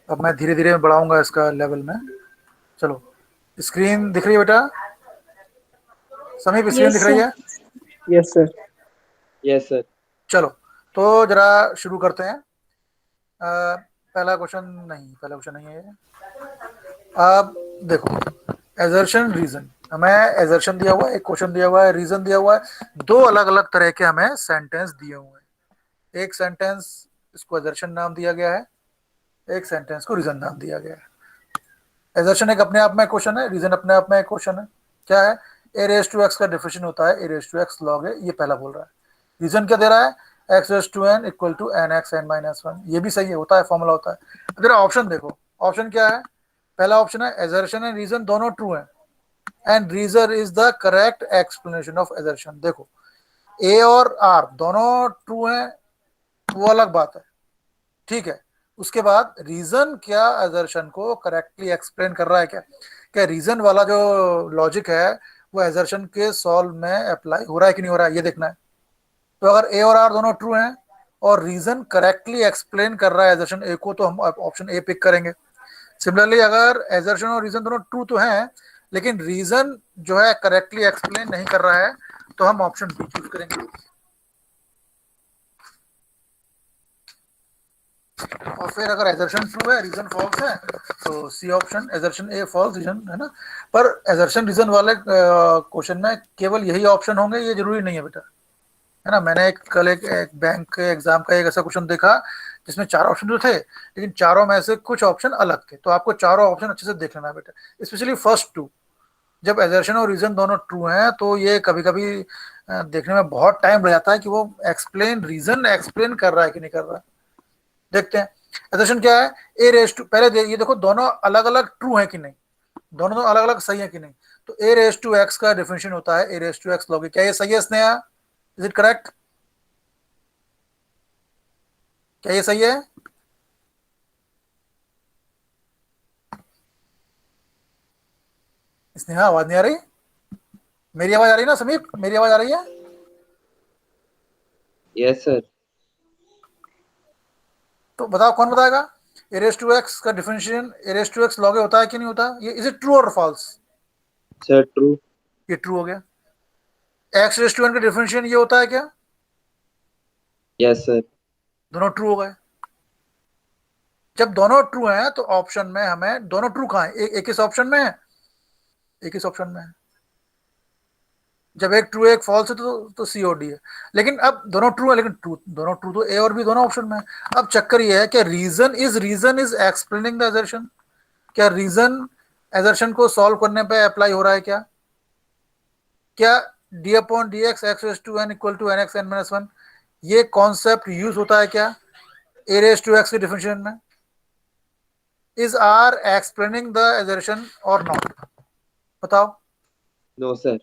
अब मैं धीरे धीरे बढ़ाऊंगा इसका लेवल में। चलो, स्क्रीन दिख रही है बेटा? समीप स्क्रीन यस दिख रही सर। है? Yes sir. Yes sir. चलो, तो जरा शुरू करते हैं। पहला क्वेश्चन नहीं, पहला क्वेश्चन नहीं है ये। अब देखो, एजर्शन रीजन, हमें एजर्शन दिया हुआ है, एक क्वेश्चन दिया हुआ है, रीजन दिया हुआ है, दो अलग अलग तरह के हमें सेंटेंस दिए हुए हैं। एक सेंटेंस इसको एजर्शन नाम दिया गया है, एक सेंटेंस को रीजन नाम दिया गया है। एजर्शन एक अपने आप में क्वेश्चन है, रीजन अपने आप में एक क्वेश्चन है। क्या है? ए रेस टू एक्स का डेफिनेशन होता है ए रेस टू एक्स लॉग है, ये पहला बोल रहा है। रीजन क्या दे रहा है? X raise to n equal to n x n minus one, ये भी सही है, होता है, फॉर्मूला होता है। अगर ऑप्शन देखो, ऑप्शन क्या है? पहला ऑप्शन है एजर्शन एंड रीजन दोनों ट्रू है, and reason is the correct explanation of assertion. देखो, ए और आर दोनों ट्रू हैं, वो अलग बात है, ठीक है। उसके बाद रीजन क्या एजर्शन को करेक्टली एक्सप्लेन कर रहा है क्या? क्या रीजन वाला जो लॉजिक है वो एजर्शन के सॉल्व में अप्लाई हो रहा है कि नहीं हो रहा है, ये देखना है। तो अगर ए और आर दोनों ट्रू हैं और रीजन करेक्टली एक्सप्लेन कर रहा है एजर्शन ए को, तो हम ऑप्शन ए पिक करेंगे। सिमिलरली अगर एजर्शन और रीजन दोनों ट्रू तो हैं, लेकिन रीजन जो है करेक्टली एक्सप्लेन नहीं कर रहा है, तो हम ऑप्शन बी चूज करेंगे। और फिर अगर एजर्शन ट्रू है, रीजन फॉल्स है, तो सी ऑप्शन, एजर्शन ए फॉल्स, रीजन है ना। पर एजर्शन रीजन वाले क्वेश्चन में केवल यही ऑप्शन होंगे, ये जरूरी नहीं है बेटा, है ना। मैंने कल एक बैंक के एग्जाम का एक ऐसा क्वेश्चन देखा जिसमें चार ऑप्शन तो थे, लेकिन चारों में से कुछ ऑप्शन अलग थे, तो आपको चारों ऑप्शन अच्छे से देख लेना है बेटा, स्पेशली फर्स्ट टू। जब एजर्शन और रीजन दोनों ट्रू हैं तो ये कभी कभी देखने में बहुत टाइम लग जाता है कि वो एक्सप्लेन, रीजन एक्सप्लेन कर रहा है कि नहीं कर रहा है। देखते हैं एजर्शन क्या है। ए रेस टू, पहले ये देखो दोनों अलग अलग ट्रू है कि नहीं, दोनों अलग अलग सही है कि नहीं। तो ए रेस टू एक्स का डिफरेंशिएशन होता है ए रेस टू एक्स लॉग, क्या ये सही है स्नेहा? Is it correct? क्या ये सही है? स्नेहा आवाज नहीं आ रही? मेरी आवाज आ रही है ना समीप, मेरी आवाज आ रही है? Yes sir. तो बताओ कौन बताएगा? ए रेस टू एक्स का differentiation a raise to x log होता है कि नहीं होता? ये इज इट ट्रू और फॉल्स? Sir true. ये ट्रू हो गया। एक्स रेस टू एन का डिफरेंशिएशन ये होता है क्या? Yes sir. दोनों ट्रू हो गए। जब दोनों ट्रू हैं तो ऑप्शन में हमें, दोनों ट्रू कहाँ है? एक इस ऑप्शन में है, एक इस ऑप्शन में है। जब एक ट्रू एक फॉल्स है तो सी और डी है। लेकिन अब दोनों ट्रू है, लेकिन ट्रू दोनों ट्रू तो ए और बी दोनों ऑप्शन में है। अब चक्कर ये है कि reason is explaining the assertion. क्या रीजन एजर्शन को सॉल्व करने पे अप्लाई हो रहा है क्या? क्या d upon d x x raise to n equal to n x n minus one, ये कॉन्सेप्ट यूज होता है क्या ए रेस टू एक्स के डिफरेंशिएशन में? Is R explaining the assertion और नॉट? बताओ। No sir.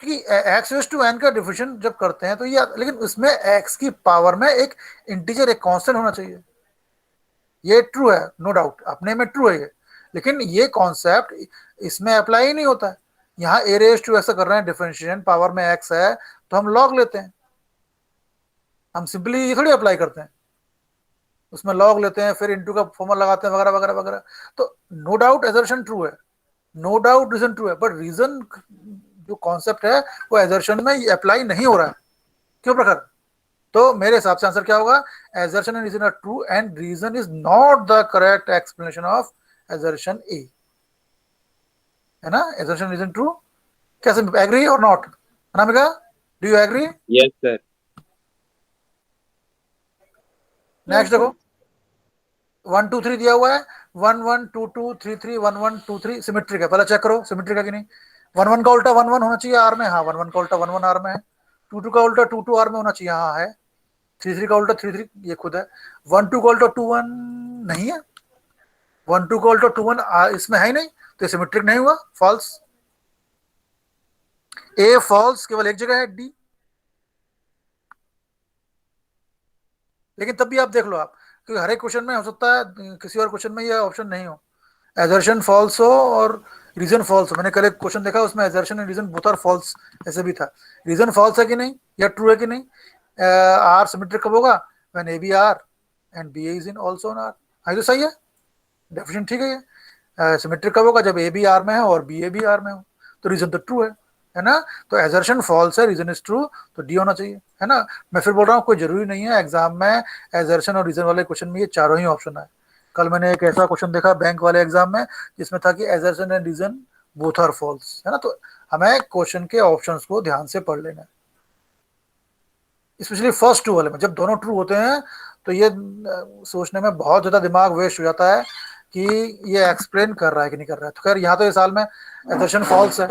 क्योंकि एक्स रेस टू एन का डिफरेंशिएशन जब करते हैं तो ये, लेकिन उसमें एक्स की पावर में एक इंटीजर, एक कांस्टेंट होना चाहिए। ये ट्रू है, नो डाउट, अपने में ट्रू है ये, लेकिन ये कॉन्सेप्ट इसमें अप्लाई ही नहीं होता है। यहाँ ए रेस टू ऐसा कर रहे हैं डिफरेंशिएशन, पावर में एक्स है तो हम लॉग लेते हैं, हम सिंपली ये थोड़ी अप्लाई करते हैं, उसमें लॉग लेते हैं फिर इंटू का फॉर्मूला लगाते हैं वगैरह वगैरह वगैरह। तो नो डाउट एजर्शन ट्रू है, नो डाउट रीजन ट्रू है, बट रीजन जो कॉन्सेप्ट है वो एजर्शन में अप्लाई नहीं हो रहा है। क्यों प्रखर? तो मेरे हिसाब से आंसर क्या होगा? Assertion and reason are true and reason is not the correct explanation of assertion A, है ना। एजर्शन रीजन ट्रू, कैसे, एग्री और not? Anamika, do you agree? Yes sir. Yes next देखो, सर। 1 2 3 दिया हुआ है, 1 1 2 2 3 3 1 1 2 3 सिमेट्रिक है, पहले चेक करो सिमेट्रिक है कि नहीं। 1 1 का उल्टा 1 1 होना चाहिए आर में, हाँ 1 1 का उल्टा 1 1 आर में है। 2 2 का उल्टा 2 2 आर में होना चाहिए, हाँ है। 3 3 का उल्टा 3 3 ये खुद है। 1 2 का उल्टा 2 1 नहीं है। 1 2 का उल्टा 2 1 इसमें है ही नहीं, तो सिमेट्रिक नहीं हुआ, फॉल्स। ए फॉल्स केवल एक जगह है, डी। लेकिन तब भी आप देख लो आप, क्योंकि हर एक क्वेश्चन में हो सकता है किसी और क्वेश्चन में ये ऑप्शन नहीं हो, एजर्शन फॉल्स हो और रीजन फॉल्स हो। मैंने कल एक क्वेश्चन देखा उसमें assertion and reason both are false, ऐसे भी था। रीजन फॉल्स है कि नहीं या ट्रू है कि नहीं? आर सिमेट्रिक कब होगा? When a b R and b a is in also in R. हाँ, तो सही है, डेफिनेशन ठीक है ये। सिमेट्रिक कब होगा? जब ए भी आर में है और बी ए भी आर में हो। तो रीजन तो ट्रू है ना? तो एजर्शन फॉल्स है, रीजन इज ट्रू, तो डी होना चाहिए, है ना? मैं फिर बोल रहा हूँ, कोई जरूरी नहीं है एग्जाम में एजर्शन और रीजन वाले क्वेश्चन में ये चारों ही ऑप्शन है। कल मैंने एक ऐसा क्वेश्चन देखा बैंक वाले एग्जाम में जिसमें था कि assertion and reason both are false, है ना? तो हमें क्वेश्चन के ऑप्शंस को ध्यान से पढ़ लेना है, स्पेशली फर्स्ट टू वाले में। जब दोनों ट्रू होते हैं तो ये सोचने में बहुत ज़्यादा दिमाग वेस्ट हो जाता है कि ये एक्सप्लेन कर रहा है कि नहीं कर रहा है। तो खैर यहाँ तो ये साल में एजर्शन फॉल्स है,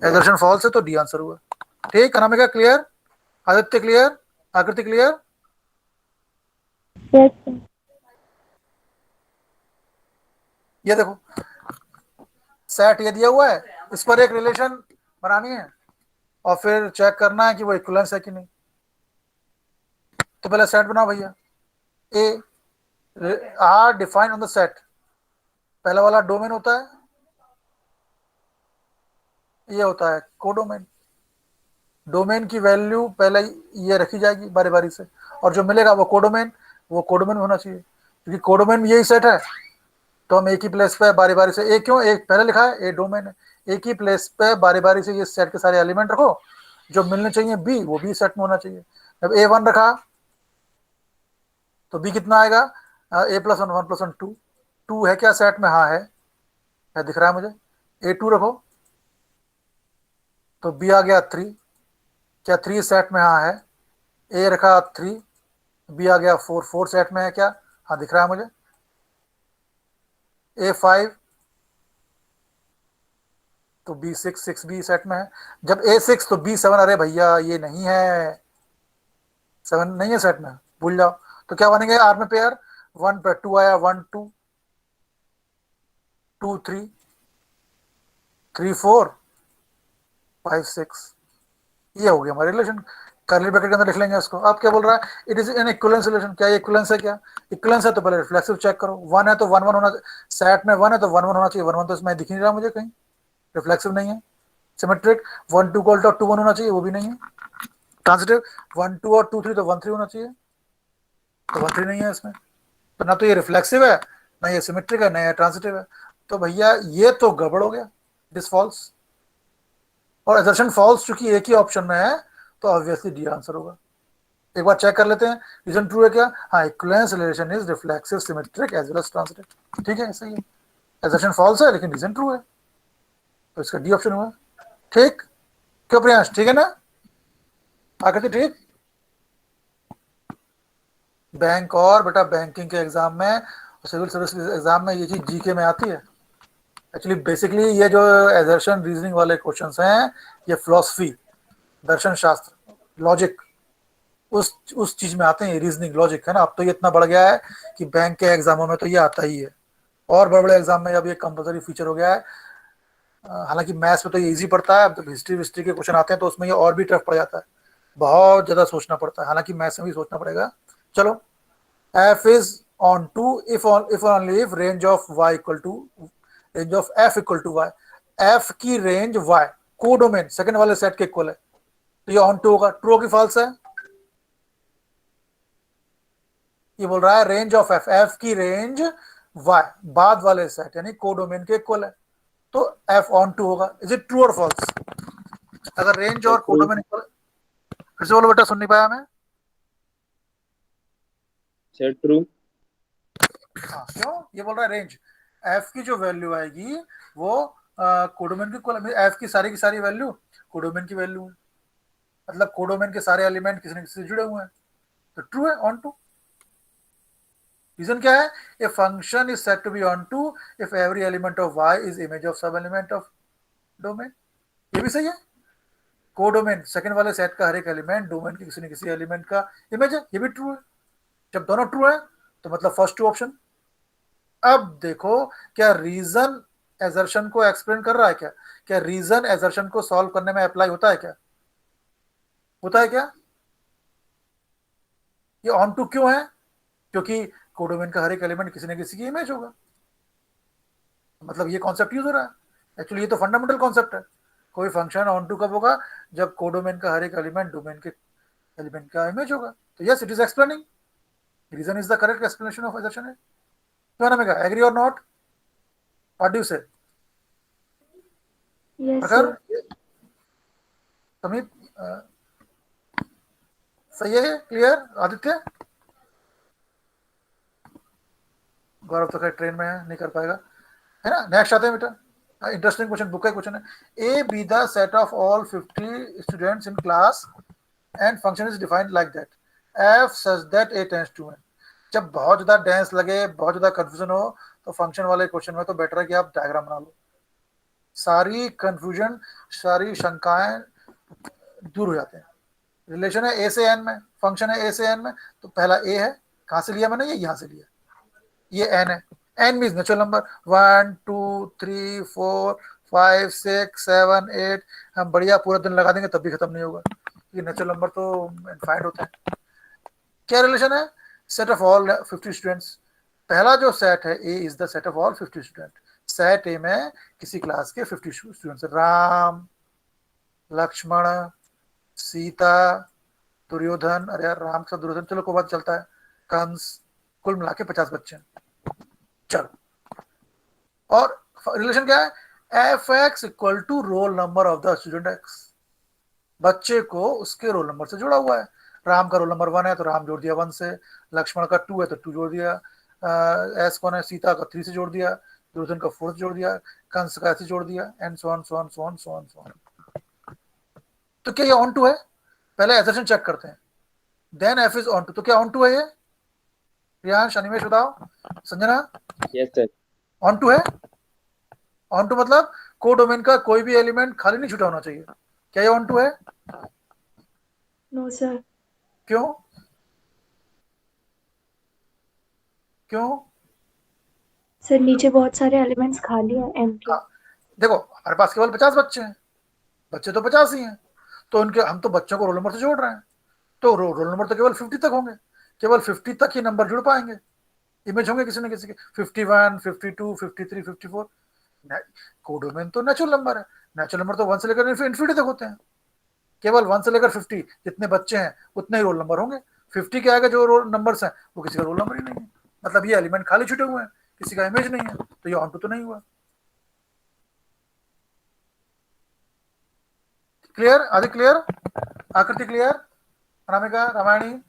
एजर्शन फॉल्स है, तो डी आंसर हुआ। ठीक, Anamika clear? Aditya clear? Aakriti clear? Yes sir. ये देखो सेट ये दिया हुआ है, इस पर एक रिलेशन बनानी है और फिर चेक करना है कि वो इक्विवेलेंस है कि नहीं। तो पहले सेट बनाओ भैया। A R define on the set, पहला वाला डोमेन होता है, ये होता है कोडोमेन। डोमेन की वैल्यू पहले ये रखी जाएगी बारी बारी से, और जो मिलेगा वो कोडोमेन होना चाहिए, क्योंकि कोडोमेन में यही सेट है। तो हम एक ही प्लेस पे बारी बारी से, एक क्यों, एक पहले लिखा है ए डोमेन है, एक ही प्लेस पे बारी बारी से ये सेट के सारे एलिमेंट रखो, जो मिलने चाहिए बी वो बी सेट में होना चाहिए। जब ए वन रखा तो बी कितना आएगा? A plus one, one plus one two. Two है क्या सेट में? हाँ है, क्या दिख रहा है मुझे? ए टू रखो तो बी आ गया थ्री। क्या थ्री सेट में? हाँ है। ए रखा थ्री, बी आ गया फोर। फोर सेट में है क्या? हाँ दिख रहा है मुझे। ए फाइव तो b six, six b set में है। जब ए सिक्स तो बी सेवन। अरे भैया ये नहीं है, सेवन नहीं है सेट में, भूल जाओ। तो क्या बनेंगे आर में पेयर? वन पे टू आया, one two, two three, three four, five six. ये हो गया हमारा रिलेशन। कर्ली ब्रैकेट के अंदर लिख लेंगे इसको। अब क्या बोल रहा है? It is an equivalence relation. क्या ये इक्विवेलेंस है? क्या इक्विवेलेंस है? तो पहले रिफ्लेक्सिव चेक करो। वन है तो वन वन होना, सेट में वन है तो वन वन होना चाहिए। वन वन तो इसमें दिख नहीं रहा मुझे कहीं, रिफ्लेक्सिव नहीं है। सिमेट्रिक वन टू को टू वन होना चाहिए, वो भी नहीं है। ट्रांसिटिव वन टू और टू थ्री तो वन थ्री होना चाहिए, तो वन थ्री नहीं है इसमें। तो ना तो ये रिफ्लेक्सिव है, ना ये सिमेट्रिक है, ना ये ट्रांसिटिव है। तो भैया ये तो गड़बड़ हो गया, इट इज फॉल्स। और एजर्शन फॉल्स चूंकि एक ही ऑप्शन में है तो ऑब्वियसली डी आंसर होगा। एक बार चेक कर लेते हैं रीजन ट्रू है क्या? हाँ, equivalence relation is reflexive, symmetric as well as transitive. ठीक है, सही है। एजर्शन फॉल्स है लेकिन रीजन ट्रू है, तो इसका डी ऑप्शन हुआ। ठीक, क्यों प्रियांश? ठीक है ना? आकृति ठीक? बैंक और बेटा बैंकिंग के एग्जाम में, सिविल सर्विस एग्जाम में ये चीज जीके में आती है। एक्चुअली बेसिकली ये जो एजर्शन रीजनिंग वाले क्वेश्चंस हैं, ये फिलोसफी, दर्शन शास्त्र, लॉजिक, उस चीज में आते हैं। रीजनिंग लॉजिक है ना। अब तो ये इतना बढ़ गया है कि बैंक के एग्जामों में तो ये आता ही है, और बड़े बड़े एग्जाम में अब ये कंपलसरी फीचर हो गया है। हालांकि मैथ्स में तो ये इजी पड़ता है, अब जब हिस्ट्री विस्ट्री के क्वेश्चन आते हैं तो उसमें ये और भी टफ पड़ जाता है, बहुत ज्यादा सोचना पड़ता है। हालांकि मैथ्स में भी सोचना पड़ेगा। चलो, f is on 2 if only if range of y equal to range of f equal to y। f की रेंज y कोडोमेन सेकंड वाले सेट के इक्वल है, तो ये ऑन टू होगा। ट्रू की फॉल्स है? ये बोल रहा है रेंज ऑफ f, f की रेंज y बाद वाले सेट यानी कोडोमेन के इक्वल है, तो f ऑन टू होगा। इज इट ट्रू और फॉल्स? अगर रेंज और कोडोमेन इक्वल, फिर से बोलो बेटा, सुन नहीं पाया मैं। Sir true. हाँ, क्यों? ये बोल रहा है रेंज, एफ की जो वैल्यू आएगी वो कोडोमेन की सारी वैल्यू कोडोमेन की वैल्यू है, मतलब कोडोमेन के सारे एलिमेंट किसी न किसी से जुड़े हुए हैं, तो ट्रू है, ऑन टू। रीजन क्या है? A function is set to be onto if every element of Y is image of सब एलिमेंट ऑफ डोमेन। ये भी सही है। कोडोमेन सेकंड वाले सेट का हर एक एलिमेंट डोमेन के किसी न किसी एलिमेंट का इमेज है, ये भी ट्रू है। जब दोनों ट्रू है तो मतलब फर्स्ट टू ऑप्शन। अब देखो, क्या रीजन एजर्शन को एक्सप्लेन कर रहा है? क्या रीजन एजर्शन को सॉल्व करने में अप्लाई होता है क्या? होता है क्या? ये ऑन टू क्यों है? क्योंकि कोडोमेन का हर एक एलिमेंट किसी न किसी की इमेज होगा, मतलब ये कॉन्सेप्ट यूज हो रहा है। एक्चुअली ये तो फंडामेंटल कॉन्सेप्ट है। कोई फंक्शन ऑन टू कब होगा? जब कोडोमेन का हर एक एलिमेंट डोमेन के एलिमेंट का इमेज होगा। तो yes, it is explaining. Reason is the correct explanation of assertion है. क्यों Anamika, agree or not? What do you say? Yes, अगर sir. समीप सही है, क्लियर? आदित्य, गौरव तो खैर ट्रेन में है, नहीं कर पाएगा, है ना. नेक्स्ट आते हैं बेटा, इंटरेस्टिंग क्वेश्चन, बुक का क्वेश्चन है. A be the set of all 50 students in class and function is defined like that F such that A tends to N. जब बहुत ज्यादा डेंस लगे, बहुत ज्यादा कंफ्यूजन हो, तो फंक्शन वाले क्वेश्चन में तो बेटर है कि आप डायग्राम बना लो. सारी कंफ्यूजन, सारी शंकाएं दूर हो जाते हैं. रिलेशन है ए से एन में, फंक्शन है ए से एन में, तो पहला ए है, कहां से लिया मैंने, ये यहां से लिया, ये एन है. N means natural number, 1 2 3 4 5 6 7 8. हम बढ़िया पूरा दिन लगा देंगे तब भी खत्म नहीं होगा, ये नेचुरल नंबर तो इनफाइनाइट होते हैं. क्या रिलेशन है? Set of all 50 students. पहला जो सेट है A is the set of all 50 student. Set A में किसी क्लास के 50 स्टूडेंट्स, राम, लक्ष्मण, सीता, दुर्योधन, अरे यार राम का दुर्योधन चलो को बात चलता है, कंस, कुल मिला के 50 बच्चे हैं. चलो, और रिलेशन क्या है? F X equal to roll number of the student X. बच्चे को उसके रोल नंबर से जुड़ा हुआ है. राम का रोल नंबर 1 है तो राम जोड़ दिया 1 से, लक्ष्मण का 2 है तो 2 जोड़ दिया, एस कौन है, सीता का 3 से जोड़ दिया, दुर्योधन का 4 से जोड़ दिया, कंस का ऐसे जोड़ दिया, and so on so on so on so on so on. तो क्या ये ऑन टू है? पहले एसर्शन चेक करते हैं, then F is onto. तो क्या ऑन टू है ये? प्रियांश, अनिमेश बताओ, Sanjana. Yes sir. Onto है. ऑन टू मतलब कोडोमेन का कोई भी एलिमेंट खाली नहीं छूटा होना चाहिए. क्या ये ऑन टू है? No, sir. क्यों? क्यों? सर नीचे बहुत सारे एलिमेंट्स खाली हैं, एम्प्टी. हाँ, देखो हमारे पास केवल 50 बच्चे हैं, बच्चे तो 50 ही हैं, तो उनके हम तो बच्चों को रोल नंबर से जोड़ रहे हैं, तो रोल नंबर तो केवल 50 तक होंगे, केवल 50 तक ही नंबर जुड़ पाएंगे. इमेज होंगे किसी न किसी के 51 52 53 54. कोडोमेन तो नेचुरल नंबर है, नेचुरल नंबर तो 1 से लेकर इन्फिनिटी तक होते हैं. केवल 1 से लेकर 50 जितने बच्चे हैं उतने ही रोल नंबर होंगे. 50 के आगे जो रोल नंबर्स हैं वो किसी का रोल नंबर ही नहीं है, मतलब ये एलिमेंट खाली छूटे हुए हैं, किसी का इमेज नहीं है, तो ये ऑन टू तो नहीं हुआ. Clear? Adi clear? Aakriti clear? Anamika, Ramayani,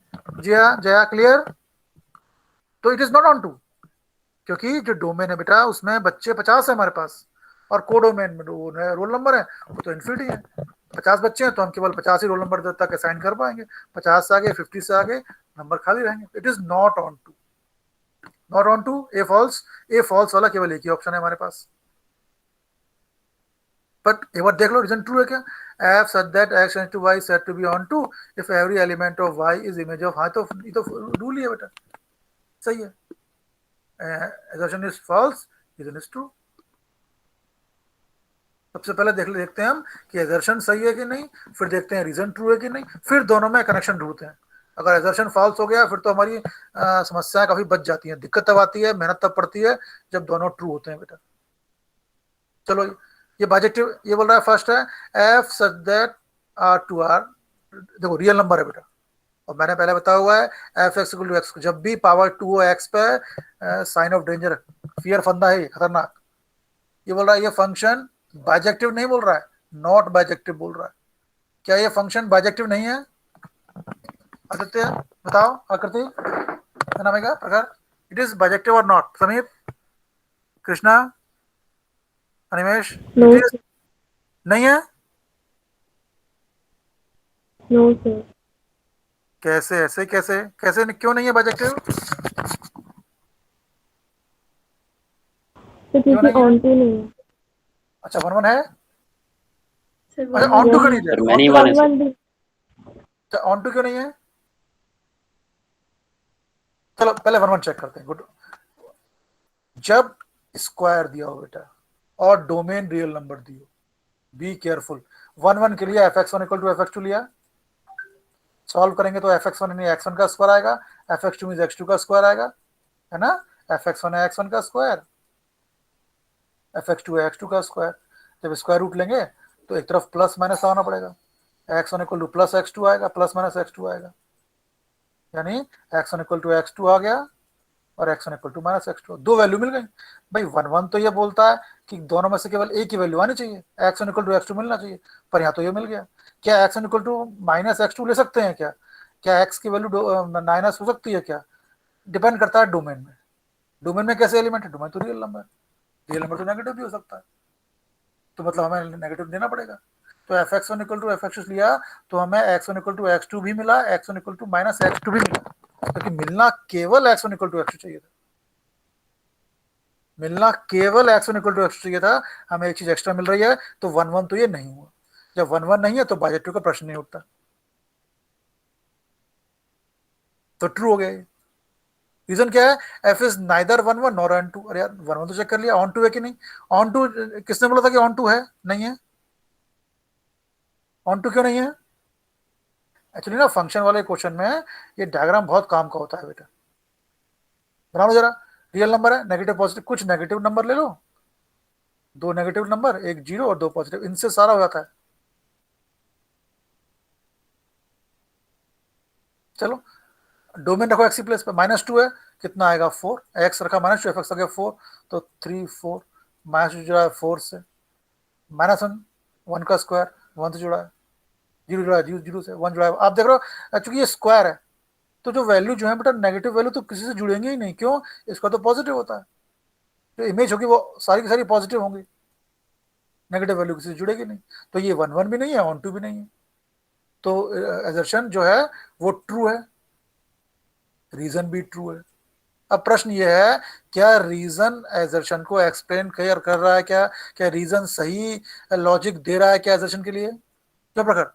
Jaya, Jaya clear? तो it is not onto, क्योंकि जो डोमेन है बेटा उसमें बच्चे 50 है हमारे पास, और कोडोमेन में रोल नंबर है वो तो इन्फिनिटी है. 50 बच्चे हैं तो हम केवल 50 ही रोल नंबर तक असाइन कर पाएंगे, 50 से आगे 50 से आगे नंबर खाली रहेंगे. It is not onto, not onto. A false, A false वाला केवल एक ही ऑप्शन है हमारे पास. बट एक बार देख लो रीजन ट्रू है क्या? F such that X tends to Y set to be onto if every element of Y is image of, हाँ तो ये तो रूल ही है बेटा, सही है. assertion is false, reason is true. सबसे पहले देखते हैं हम कि assertion सही है कि नहीं, फिर देखते हैं रीजन ट्रू है कि नहीं, फिर दोनों में कनेक्शन ढूंढते हैं. अगर assertion false हो गया फिर तो हमारी समस्याएं काफी बच जाती हैं. दिक्कत तब आती है, मेहनत तब पड़ती है जब दोनों ट्रू होते हैं बेटा. चलो, ये बाइजेक्टिव, ये बोल रहा है फर्स्ट है F such that R to R, देखो रियल नंबर है बेटा, और मैंने पहले बताया हुआ है F X equal to X, जब भी पावर 2 हो एक्स पे साइन ऑफ डेंजर, फियर, फंदा है, खतरनाक. ये बोल रहा है ये फंक्शन बाइजेक्टिव नहीं बोल रहा है, नॉट बाइजेक्टिव बोल रहा है. क्या ये फंक्शन बाइजेक्टिव नहीं है? आदित्य बताओ, आकृति, अनामिका, प्रकार, इट इज बाइजेक्टिव और नॉट? समीप, Krishna, Animesh, No, it is sir. नहीं है. No, sir. कैसे ऐसे, कैसे कैसे क्यों नहीं है बाइजेक्टिव? तो क्यों क्योंकि नहीं है? ऑन टू नहीं है. अच्छा 1 1 है. सर अच्छा 1 ऑन टू क्यों 1 नहीं है. है? सर मैनी वन है 1 सर. 1 भी. अच्छा ऑन टू क्यों नहीं है? चलो पहले 1 1 चेक करते हैं. गुड. जब स्क्वायर दिया हो बेटा और डोमेन रियल नंबर दियो, बी केयरफुल. 1 1 के लिए F X one equal to F X two लिया, सॉल्व करेंगे तो एफ एक्स वन यानी एक्स वन का स्क्वायर आएगा, F X two mean X two का स्क्वायर आएगा, है ना. एफ एक्स वन है एक्स वन का स्क्वायर, एफ एक्स टू है एक्स टू का स्क्वायर. जब स्क्वायर रूट लेंगे तो एक तरफ प्लस माइनस आना पड़ेगा, X one equal to plus X two आएगा, प्लस माइनस एक्स टू आएगा. यानी x1 इक्वल टू x2 आ गया और x1 equal to minus x2, दो वैल्यू मिल गई भाई। 1 1 तो ये बोलता है कि दोनों में से केवल एक ही वैल्यू आनी चाहिए, x1 इक्वल टू x2 मिलना चाहिए, पर यहाँ तो ये मिल गया। क्या x1 equal to minus x2 ले सकते हैं क्या? क्या x की वैल्यू माइनस हो सकती है क्या? डिपेंड करता है डोमेन में। डोमेन में कैसे एलिमेंट है? डोमेन तो रियल नंबर, रियल नंबर तो नेगेटिव भी हो सकता है, तो मतलब हमें नेगेटिव देना पड़ेगा। तो F X one equal to F X लिया तो हमें X one equal to X two भी मिला, X one equal to minus X two भी मिला, क्योंकि मिलना केवल X one equal to X two चाहिए था, मिलना केवल X one equal to X two चाहिए था। हमें एक चीज एक्स्ट्रा मिल रही है, तो 1 1 तो ये नहीं हुआ। जब 1 1 नहीं है तो बाइजेक्टिव का प्रश्न नहीं उठता, तो ट्रू हो गया ये। रीजन क्या है? F is neither 1 1 nor onto. अरे यार 1 1 तो चेक कर लिया, ऑन टू है कि नहीं? ऑन टू किसने बोला था कि ऑन टू है? नहीं है। ऑन टू क्यों नहीं है? एक्चुअली ना फंक्शन वाले क्वेश्चन में ये डायग्राम बहुत काम का होता है बेटा। बना लो जरा। रियल नंबर है, नेगेटिव पॉजिटिव, कुछ नेगेटिव नंबर ले लो, दो नेगेटिव नंबर, एक जीरो और दो पॉजिटिव, इनसे सारा हो जाता है। चलो डोमेन रखो एक्सी प्लेस पे, -2 है, कितना आएगा 4, एक्स रखा -2, एफ एक्स आ गया 4, तो 3 4, -2 जुड़ा है 4 से, -1 1 का स्क्वायर 1 से जुड़ा है, जीरो जुड़ा है, जीरो जीरो से 1 जुड़ा है। आप देख रहे हो चूंकि ये स्क्वायर है, तो जो वैल्यू जो है बेटा नेगेटिव वैल्यू तो किसी से जुड़ेंगे ही नहीं, क्यों? इसका तो पॉजिटिव होता है, जो इमेज होगी वो सारी की सारी पॉजिटिव होंगी, नेगेटिव वैल्यू किसी से जुड़ेगी नहीं। तो ये 1 1 भी नहीं है, ऑन टू भी नहीं है, तो एजर्शन जो है वो ट्रू है, रीजन भी ट्रू है। अब प्रश्न ये है, क्या रीजन एजर्शन को एक्सप्लेन क्लियर कर रहा है क्या? क्या रीजन सही लॉजिक दे रहा है क्या एजर्शन के लिए? क्या प्रकार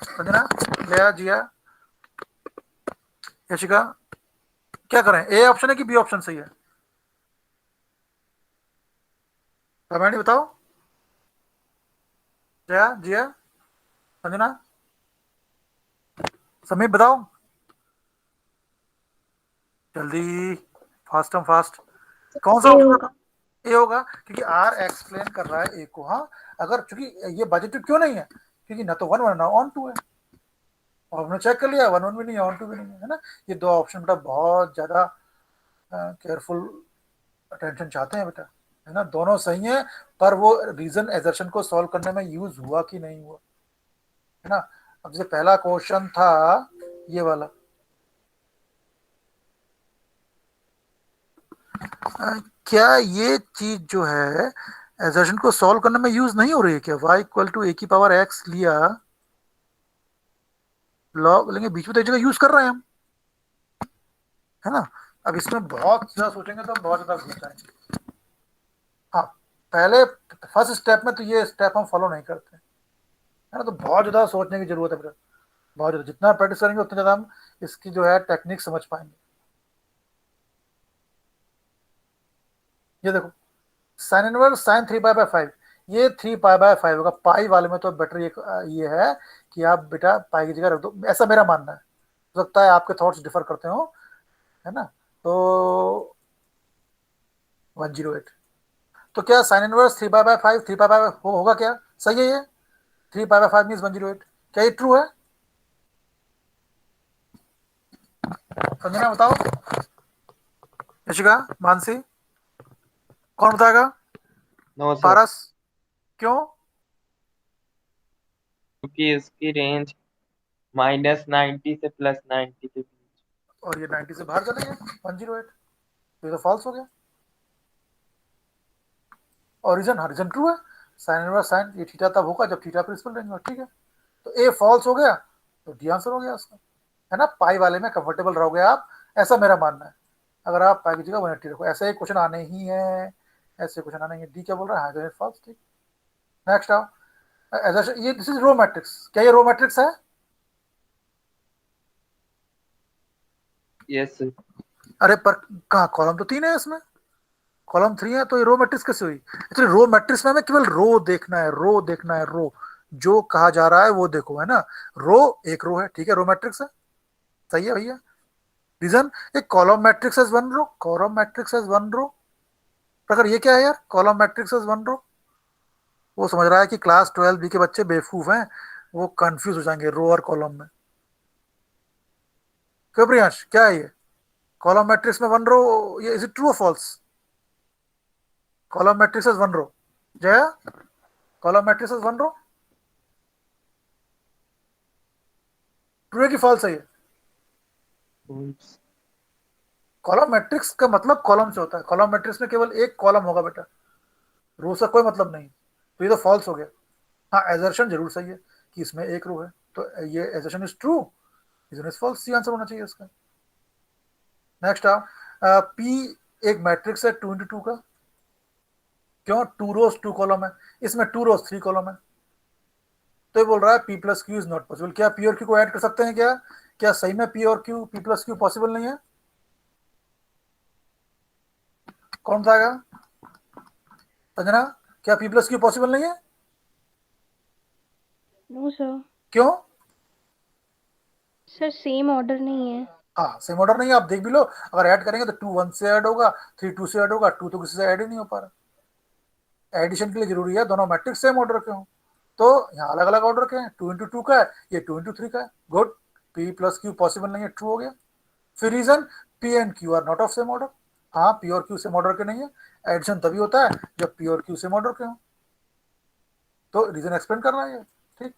समझना? लिया जिया यशिका, क्या करें? ए ऑप्शन है कि बी ऑप्शन सही है? कमेंट बताओ। जया जिया संजना समीप बताओ जल्दी, फास्ट फास्ट। कौन सा ए ऑप्शन होगा। होगा? ए होगा, क्योंकि आर एक्सप्लेन कर रहा है ए को। हाँ, अगर चूंकि ये पॉजिटिव क्यों नहीं है? क्योंकि ना तो 1 1 ना ऑन टू है, और हमने चेक कर लिया 1 1 भी नहीं है, ऑन टू भी नहीं है ना। ये दो ऑप्शन बेटा बहुत ज्यादा केयरफुल अटेंशन चाहते हैं बेटा, है ना। दोनों सही है, पर वो रीजन एजर्शन को सॉल्व करने में यूज हुआ कि नहीं हुआ, है ना। अब जैसे पहला क्वेश्चन था ये वाला, क्या ये चीज जो है एजर्शन को सॉल्व करने में यूज नहीं हो रही है क्या? y इक्वल टू ए की पावर x लिया, लॉग लेंगे बीच में, तो एक जगह यूज कर रहे हैं हम, है ना। अब इसमें बहुत ज्यादा सोचेंगे तो हम बहुत ज्यादा घुस जाएंगे। हाँ, पहले फर्स्ट स्टेप में तो ये स्टेप हम फॉलो नहीं करते, है ना, तो बहुत ज्यादा सोचने की जरूरत है बेटा, बहुत ज्यादा। जितना प्रैक्टिस करेंगे उतना ज्यादा हम इसकी जो है टेक्निक समझ पाएंगे। ये देखो, sine inverse sine 3 pi by 5, ये 3 पाई बाय 5 होगा। पाई वाले में तो बेटर ये है कि आप बेटा पाई की जगह रख दो, ऐसा मेरा मानना है। हो सकता है आपके थॉट्स डिफर करते हो, है ना। तो 108, तो क्या sine inverse 3 pi by 5 3 pi by होगा क्या? सही है ये, 3 पाई बाय 5 मीन 108, क्या ये ट्रू है? संजना बताओ, यशिका, मानसी, कौन बताएगा? नो सर, पारस, क्यों? क्योंकि इसकी रेंज -90 से +90 के बीच। और ये 90 से बाहर चले गए 108, तो ये तो फॉल्स हो गया। और रीजन, हाँ रीजन ट्रू है, साइन इनवर्स साइन, ये थीटा तब होगा जब थीटा प्रिंसिपल रहेंगे, ठीक है। तो ए फॉल्स हो गया, तो डी आंसर हो गया उसका, है ना। पाई वाले में कंफर्टेबल रहोगे आप, ऐसा मेरा मानना है। अगर आप पाई की जगह 180 रखो, ऐसे एक क्वेश्चन आने ही है, ऐसे क्वेश्चन आने ही है। डी क्या बोल रहा है? फॉल्स, ठीक। नेक्स्ट आओ, ऐसा ये दिस इज रो मैट्रिक्स, क्या ये रो मैट्रिक्स है? Yes sir. अरे पर कहाँ, कॉलम तो 3 है इसमें, कॉलम 3 है, तो ये रो मैट्रिक्स कैसे हुई? एक्चुअली रो मैट्रिक्स में हमें केवल रो देखना है, रो देखना है, रो जो कहा जा रहा है वो देखो, है ना। रो एक रो है, ठीक है, रो मैट्रिक्स है, सही है भैया। रीजन, एक column matrix as one row, column matrix as one row. अगर ये क्या है यार, column matrix as one row, वो समझ रहा है कि क्लास 12 बी के बच्चे बेवकूफ हैं, वो कंफ्यूज हो जाएंगे रो और कॉलम में। क्यों प्रियांश, क्या है ये? कॉलम मैट्रिक्स में वन रो, ये इज इट ट्रू और false? Column matrix is one row. Jaya, column matrix is one row, true है कि फॉल्स है ये? False. कॉलम मैट्रिक्स का मतलब कॉलम से होता है, कॉलम मैट्रिक्स में केवल एक कॉलम होगा बेटा, रो से कोई मतलब नहीं, तो ये तो फॉल्स हो गया। हाँ, एजर्शन जरूर सही है कि इसमें एक रो है, तो ये assertion is true, reason is false, C answer होना चाहिए इसका। नेक्स्ट आप, पी एक मैट्रिक्स है 2 into 2 का, क्यों? 2 रोज 2 कॉलम है, इसमें 2 रोज 3 कॉलम है, तो ये बोल रहा है P plus Q is not possible. क्या पी और क्यू को ऐड कर सकते हैं क्या? क्या सही में पी और Q, P plus Q possible नहीं है? कौन बताएगा? संजना, क्या पी प्लस क्यू पॉसिबल नहीं है? No sir. क्यों? सर सेम ऑर्डर नहीं है। हाँ, सेम ऑर्डर नहीं है, आप देख भी लो, अगर ऐड करेंगे तो 2 1 से ऐड होगा, 3 2 से ऐड होगा, 2 तो किसी से ऐड ही नहीं हो पा रहा। एडिशन के लिए जरूरी है दोनों मैट्रिक्स सेम ऑर्डर के हों, तो यहाँ अलग अलग ऑर्डर के हैं, 2 into 2 का है, ये 2 into 3 का है, good, P plus Q possible नहीं है, ट्रू हो गया। फिर reason, P and Q are not of same order. हाँ, पी और क्यू सेम ऑर्डर के नहीं है, एडिशन तभी होता है जब पी और क्यू सेम ऑर्डर के हों, तो रीजन एक्सप्लेन कर रहा है ये, ठीक।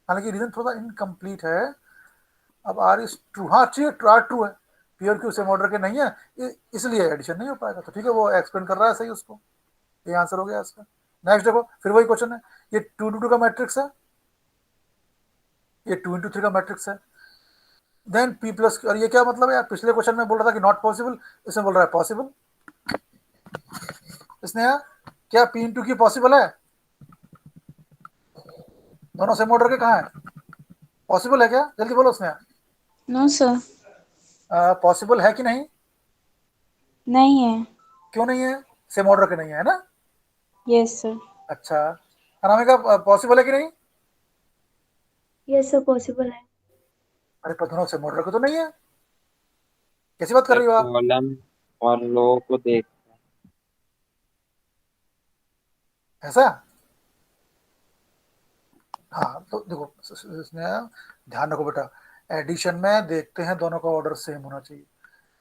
हालांकि रीजन थोड़ा इनकम्प्लीट है। अब आर इज ट्रू, हाँ ठीक, आर ट्रू है, पी और क्यू सेम ऑर्डर के नहीं है, इसलिए एडिशन नहीं हो पाएगा, तो ठीक है, वो एक्सप्लेन कर रहा है सही उसको, ये आंसर हो गया इसका। नेक्स्ट देखो, फिर वही क्वेश्चन है, ये 2 into 2 का मैट्रिक्स है, ये 2 into 3 का मैट्रिक्स है, देन पी प्लस, और ये क्या मतलब है यार? पिछले क्वेश्चन में बोल रहा था कि नॉट पॉसिबल, इसमें बोल रहा है पॉसिबल। इसने क्या पी इंटू क्यू पॉसिबल है? दोनों सेम ऑर्डर के कहाँ है? पॉसिबल है क्या? जल्दी बोलो उसने, नो सर। पॉसिबल है कि नहीं? नहीं है। क्यों नहीं है? सेम ऑर्डर के नहीं है ना? Yes sir. अच्छा, अनामिका, पॉसिबल है कि नहीं? यस सर, पॉसिबल है। अरे पर दोनों सेम ऑर्डर के तो नहीं है, कैसी बात कर सर रही हो आप? कॉलम और रो को देख। ऐसा? हाँ, तो देखो, इसने, ध्यान रखो बेटा, एडिशन में देखते हैं दोनों का ऑर्डर सेम होना चाहिए,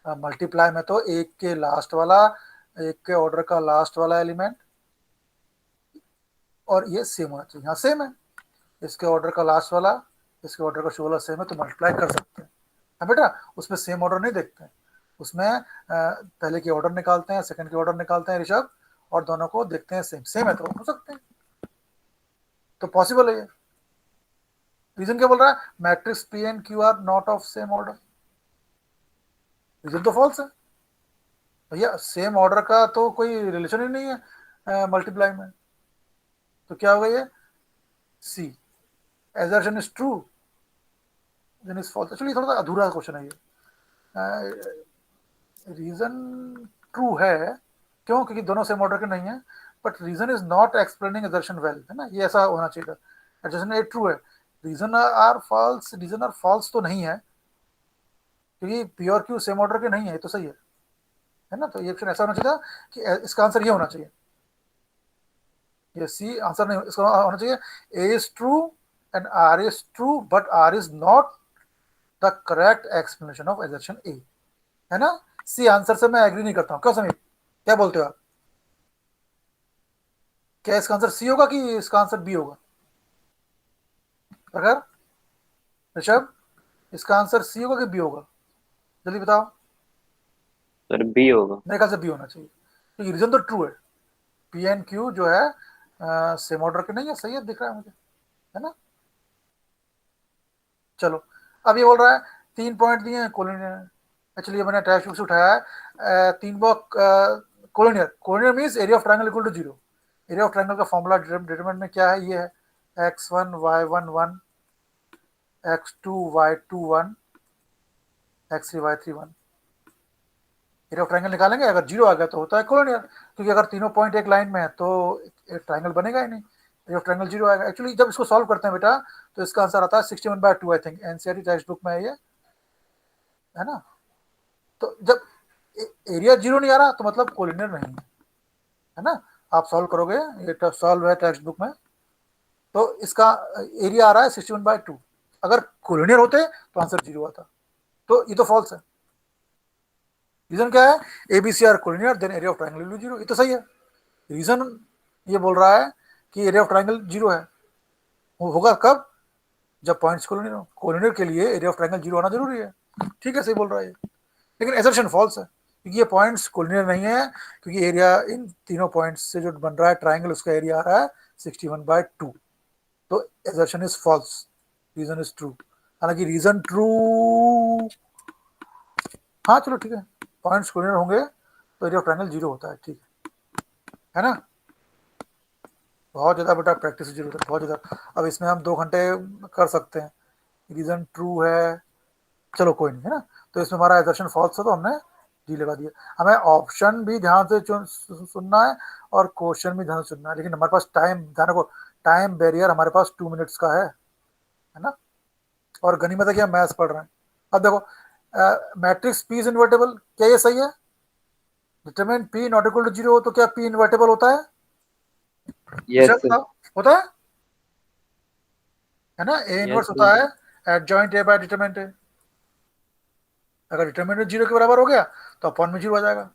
मल्टीप्लाई में तो एक के लास्ट वाला, एक के ऑर्डर का लास्ट वाला एलिमेंट, और ये सेम होना चाहिए, यहाँ सेम है, इसके ऑर्डर का लास्ट वाला, इसके ऑर्डर का शो वाला सेम है, तो मल्टीप्लाई कर सकते हैं। हाँ बेटा, उसमें सेम ऑर्डर नहीं देखते हैं, उसमें पहले के ऑर्डर निकालते हैं, सेकंड के ऑर्डर निकालते हैं ऋषभ, और दोनों को देखते हैं सेम सेम है तो हो सकते हैं, तो पॉसिबल है ये। रीजन क्या बोल रहा है? Matrix P and Q are not of same order, reason तो फॉल्स है भैया, सेम ऑर्डर का तो कोई रिलेशन ही नहीं है मल्टीप्लाई में, तो क्या होगा ये? C, assertion is true, reason is false. Actually थोड़ा सा अधूरा क्वेश्चन है ये, रीजन ट्रू है, क्यों? क्योंकि दोनों सेम ऑर्डर के नहीं है, but reason is not explaining assertion well, है ना, ये ऐसा होना चाहिए था। एजर्शन ए ट्रू है, रीजन आर फॉल्स तो नहीं है, क्योंकि पी और क्यू सेम ऑर्डर के नहीं है, ये तो सही है ना, तो ये ऑप्शन ऐसा होना चाहिए था कि इसका आंसर ये होना चाहिए, ये सी आंसर नहीं, इसका होना चाहिए A is true and R is true, but R is not the correct explanation of assertion A, है ना। सी आंसर से मैं एग्री नहीं करता हूँ, क्यों समीर, क्या बोलते हो आप? क्या इसका आंसर सी होगा कि इसका आंसर बी होगा? प्रखर, ऋषभ, इसका आंसर सी होगा कि बी होगा? जल्दी बताओ। सर बी होगा। मेरे ख्याल से बी होना चाहिए, क्योंकि रीजन तो ट्रू है, पी एंड क्यू जो है सेम ऑर्डर के नहीं है, सही है, दिख रहा है मुझे, है ना। चलो, अब ये बोल रहा है 3 पॉइंट दिए हैं कोलिनियर, एक्चुअली ये मैंने टेक्स्ट बुक से उठाया है, 3 box collinear, collinear means area of triangle equal to 0, area of triangle का फॉर्मूला डिटरमिनेंट में क्या है? ये है x1 y1 1, x2 y2 1, x3 y3 1। Area of triangle निकालेंगे, अगर 0 आ गया तो होता है कोलिनियर, क्योंकि अगर तीनों पॉइंट एक लाइन में है तो ट्रायंगल बनेगा ही नहीं, एरिया ऑफ ट्रायंगल 0 आएगा। एक्चुअली जब इसको सॉल्व करते हैं बेटा, तो इसका आंसर आता है 61/2, I think NCERT text book में है ये, है ना। तो जब एरिया 0 नहीं आ रहा तो मतलब कोलिनियर नहीं है ना। आप सॉल्व करोगे, ये सॉल्व है टेक्स्ट बुक में, तो इसका एरिया आ रहा है 61/2, अगर कोलिनियर होते तो आंसर 0 आता, तो ये तो फॉल्स है। रीजन क्या है? ABC are collinear then area of triangle zero, ये तो सही है। रीजन ये बोल रहा है कि एरिया ऑफ ट्राइंगल जीरो है, वो होगा कब? जब पॉइंट्स कोलिनियर हो। कोलिनियर के लिए एरिया ऑफ ट्राइंगल जीरो होना जरूरी है। ठीक है, सही बोल रहा है ये। लेकिन एसर्शन फॉल्स है, क्योंकि ये पॉइंट्स कोलिनियर नहीं है, क्योंकि एरिया इन तीनों पॉइंट्स से जो बन रहा है ट्राइंगल, उसका एरिया आ रहा है 61/2। तो assertion is false, reason is true. हालांकि रीजन ट्रू, हाँ चलो ठीक है, पॉइंट्स कोलिनियर होंगे तो एरिया ऑफ ट्राइंगल जीरो होता है, ठीक है ना। बहुत ज़्यादा बेटा प्रैक्टिस की जरूरत है, बहुत ज़्यादा। अब इसमें हम 2 घंटे कर सकते हैं। रीजन ट्रू है, चलो कोई नहीं, है ना। तो इसमें हमारा एसर्शन फॉल्स है, तो हमने डी लगा दिया। हमें ऑप्शन भी ध्यान से सुनना है और क्वेश्चन भी ध्यान से सुनना है, लेकिन हमारे पास टाइम, ध्यान रखो, टाइम बैरियर हमारे पास 2 मिनट्स का है ना। और गनीमत है कि हम मैथ्स पढ़ रहे हैं। अब देखो, मैट्रिक्स पी इज इन्वर्टेबल, क्या ये सही है? Determinant P not equal to zero हो तो क्या पी इन्वर्टेबल होता है? Yes sir. होता है ना। A yes inverse sir. होता है adjoint A by determinant A. अगर डिटरमिनेंट जीरो के बराबर हो गया तो अपॉन में जीरो आ जाएगा,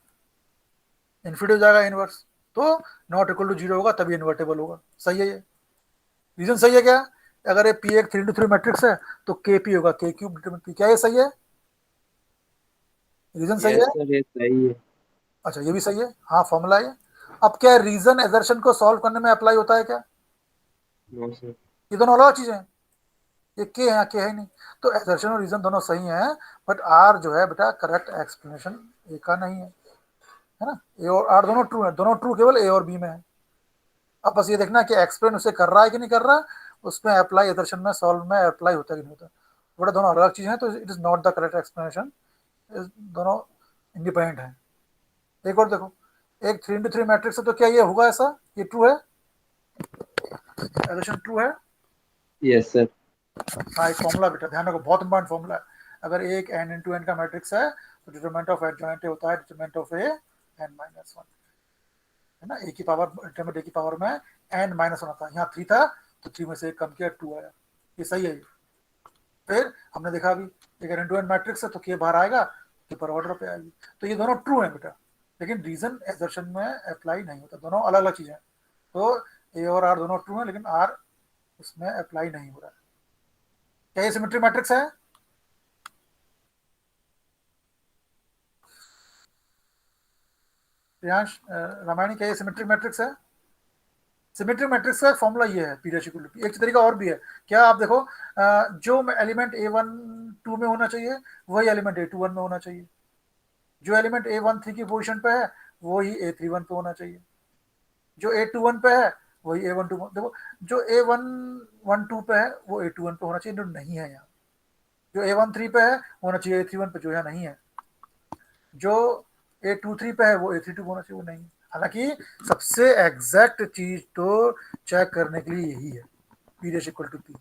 इन्फिनिटी हो जाएगा इनवर्स। तो नॉट इक्वल टू जीरो होगा तभी इन्वर्टेबल होगा। सही है ये, रीजन सही है क्या? अगर ये पी एक 3x3 मैट्रिक्स है तो के पी होगा के क्यूब डिटरमिनेंट पी, क्या ये सही है? रीजन सही यस है। सर, ये सही है। अच्छा ये भी सही है, हाँ फॉर्मूला है। अब क्या रीजन एजर्शन को सॉल्व करने में अप्लाई होता है क्या? No sir. ये दोनों अलग चीजें हैं, ये के है के है नहीं। तो एजर्शन और रीजन दोनों सही हैं, बट आर जो है बेटा करेक्ट एक्सप्लेनेशन ए का नहीं है ना। ए और आर दोनों ट्रू है, दोनों ट्रू केवल ए और बी में है। अब बस ये देखना कि एक्सप्लेन उसे कर रहा है कि नहीं कर रहा, उसमें अप्लाई दर्शन में सॉल्व में अप्लाई होता है कि नहीं होता। बड़ा दोनों अलग चीज़ है, तो it is not the correct explanation, दोनों इंडिपेंडेंट है। एक और देखो, एक 3x3 मैट्रिक्स है तो क्या ये होगा ऐसा, ये ट्रू है? एडिशन ट्रू है। Yes sir. हाँ एक फॉर्मूला बेटा ध्यान रखो, बहुत इंपॉर्टेंट फॉर्मूला है। अगर एक n इंटू एन का मैट्रिक्स है तो डिटरमिनेंट ऑफ एडजॉइंट होता है डिटरमिनेंट ऑफ ए n-1, है ना। ए की पावर, डिटरमिनेंट ए की पावर में n-1 आता है। यहाँ 3 था तो 3 में से 1 कम किया 2 आया, ये सही है। फिर हमने देखा अभी एक n इंटू एन मैट्रिक्स है तो के बाहर आएगा, के पर ऑर्डर पे आएगी। तो ये दोनों ट्रू है बेटा, लेकिन रीजन एजर्शन में अप्लाई नहीं होता, दोनों अलग अलग चीजें हैं। तो ए और आर दोनों ट्रू है, लेकिन आर उसमें अप्लाई नहीं हो रहा है। क्या ये सिमेट्री मैट्रिक्स है? प्रियांश, रामायणी, क्या ये सिमेट्रिक मैट्रिक्स है? सिमेट्रिक मैट्रिक्स का फॉर्मूला ये है, पीरियड इक्वल टू। एक तरीका और भी है, क्या आप देखो, जो एलिमेंट A1 2 में होना चाहिए वही एलिमेंट A21 में होना चाहिए, जो एलिमेंट A13 की पोजीशन पे है वही A31 पे होना चाहिए, जो A21 पे है वही A12। देखो, जो A112 पे है वो A21 पे होना चाहिए, जो नहीं है यहाँ। जो A13 पे है वो होना चाहिए A31 पे, जो यहाँ नहीं है। जो A23 पे है वो A32 पे होना चाहिए, वो नहीं है। हालांकि सबसे एग्जैक्ट चीज तो चेक करने के लिए यही है, पी रेश इक्वल टू पी।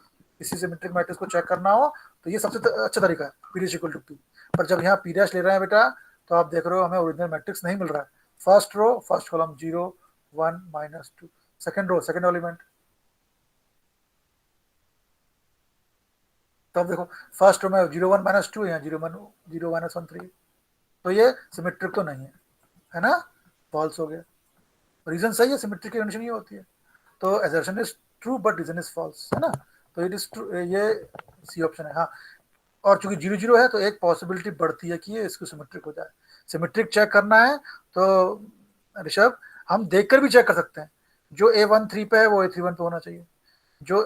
किसी से मेट्रिक मैट्रिक्स को चेक करना हो तो ये सबसे अच्छा तरीका है, पी रेश इक्वल टू पी। पर जब यहाँ पी डैश ले रहे हैं बेटा, तो आप देख रहे हो हमें ओरिजिनल मैट्रिक्स नहीं मिल रहा है। First row first column 0 1 -2, second row second element. तो अब देखो फर्स्ट रो में 0 1 -2 है, 0 1 3, तो ये सिमेट्रिक तो नहीं है ना, फॉल्स हो गया। रीजन सही है, सिमेट्रिक की कंडीशन ये होती है। तो assertion is true but reason is false, है ना। तो इट इज ट्रू, ये सी ऑप्शन है। हाँ, और चूंकि 0 0 है तो एक पॉसिबिलिटी बढ़ती है कि ये इसको सिमेट्रिक हो जाए। सिमेट्रिक चेक करना है तो ऋषभ, हम देखकर भी चेक कर सकते हैं। जो A13 पे है वो A31 पे होना चाहिए, जो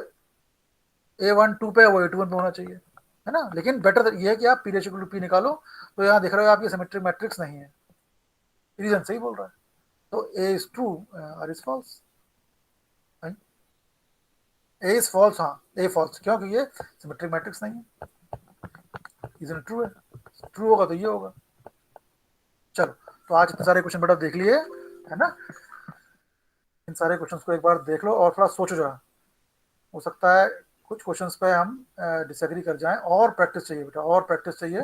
A12 पे है वो A21 पे होना चाहिए, है ना। लेकिन बेटर ये है कि आप पी टू पी निकालो, तो यहाँ देख रहे हो आप ये सिमेट्रिक मैट्रिक्स नहीं है, रीजन सही बोल रहा है। तो ए इज ट्रू और is false, A is false, हाँ ए फॉल्स, क्योंकि ये सिमेट्रिक मैट्रिक्स नहीं है। रीजन ट्रू है, ट्रू होगा तो ये होगा। चलो, तो आज इतने सारे क्वेश्चन बेटा देख लिए, है ना। इन सारे क्वेश्चंस को एक बार देख लो और थोड़ा सोचो जरा, हो सकता है कुछ क्वेश्चंस पे हम डिसएग्री कर जाएं। और प्रैक्टिस चाहिए बेटा, और प्रैक्टिस चाहिए।